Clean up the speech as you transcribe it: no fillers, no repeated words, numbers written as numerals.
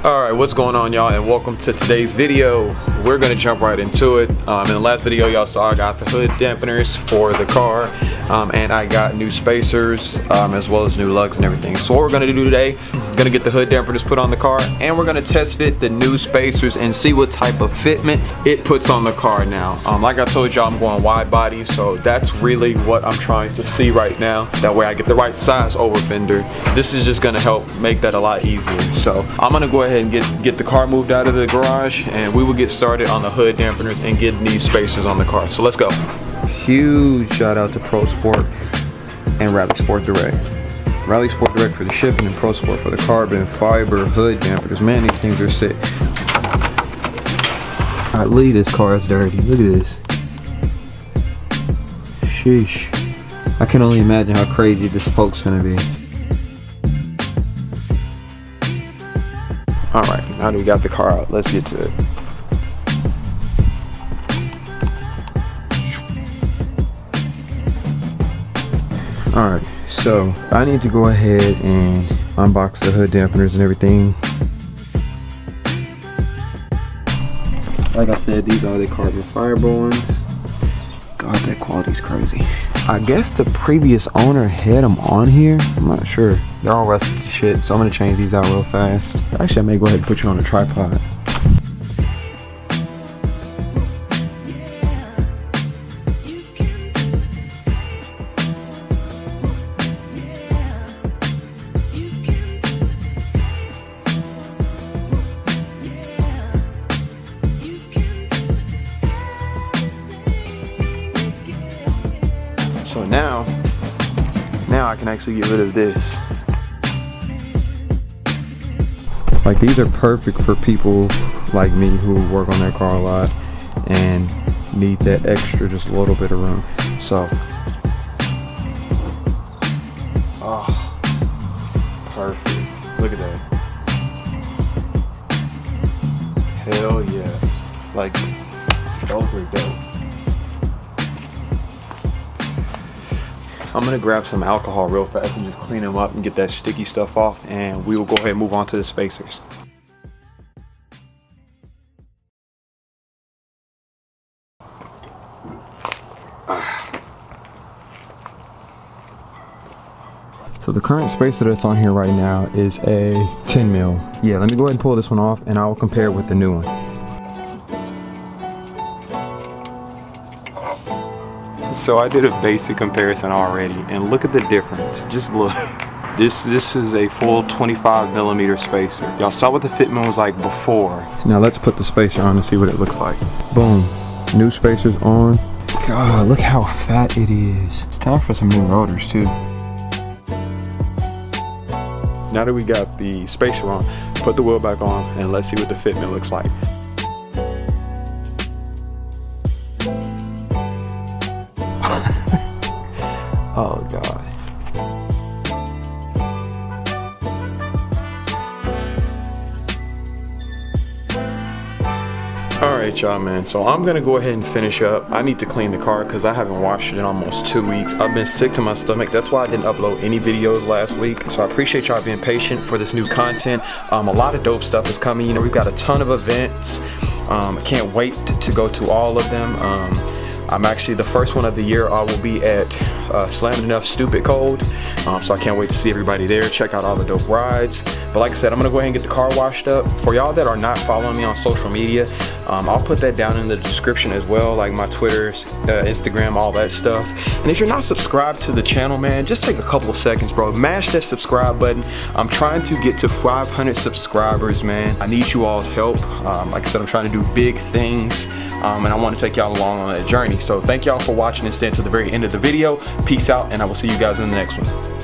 Alright, what's going on, y'all, and welcome to today's video. We're gonna jump right into it. In the last video y'all saw, I got the hood dampeners for the car, and I got new spacers as well as new lugs and everything. So what we're gonna do today, gonna get the hood dampeners put on the car, and we're gonna test fit the new spacers and see what type of fitment it puts on the car now. Like I told y'all, I'm going wide body, so that's really what I'm trying to see right now. That way I get the right size over fender. This is just gonna help make that a lot easier. So I'm gonna go ahead and get the car moved out of the garage, and we will get started on the hood dampeners and getting these spacers on the car. So let's go. Huge shout out to Pro Sport and Rally Sport Direct. Rally Sport Direct for the shipping and Pro Sport for the carbon fiber hood dampeners. Man, these things are sick. Golly, this car is dirty. Look at this. Sheesh. I can only imagine how crazy this spoke's gonna be. Alright, now that we got the car out, let's get to it. Alright, so I need to go ahead and unbox the hood dampeners and everything. Like I said, these are the carbon fiber ones. God, that quality's crazy. I guess the previous owner had them on here. I'm not sure. They're all rusty shit, so I'm gonna change these out real fast. Actually, I may go ahead and put you on a tripod. So now I can actually get rid of this. Like, these are perfect for people like me who work on their car a lot and need that extra, just a little bit of room. So, oh, perfect. Look at that. Hell yeah. Like, those are dope. I'm gonna grab some alcohol real fast and just clean them up and get that sticky stuff off, and we will go ahead and move on to the spacers. So the current spacer that's on here right now is a 10 mil. Yeah, let me go ahead and pull this one off and I will compare it with the new one. So I did a basic comparison already, and look at the difference. Just look. This is a full 25 millimeter spacer. Y'all saw what the fitment was like before. Now let's put the spacer on and see what it looks like. Boom. New spacers on. God, look how fat it is. It's time for some new rotors too. Now that we got the spacer on, put the wheel back on and let's see what the fitment looks like. Oh God. Alright y'all, man, so I'm gonna go ahead and finish up. I need to clean the car because I haven't washed it in almost 2 weeks. I've been sick to my stomach. That's why I didn't upload any videos last week. So I appreciate y'all being patient for this new content. A lot of dope stuff is coming. You know, we've got a ton of events. I can't wait to go to all of them. I'm actually, the first one of the year I will be at Slammed Enough Stupid Cold, so I can't wait to see everybody there. Check out all the dope rides. But like I said, I'm gonna go ahead and get the car washed up. For y'all that are not following me on social media, I'll put that down in the description as well, like my Twitter, Instagram, all that stuff. And if you're not subscribed to the channel, man, just take a couple of seconds, bro. Mash that subscribe button. I'm trying to get to 500 subscribers, man. I need you all's help. Like I said, I'm trying to do big things, and I want to take y'all along on that journey. So thank y'all for watching and staying to the very end of the video. Peace out, and I will see you guys in the next one.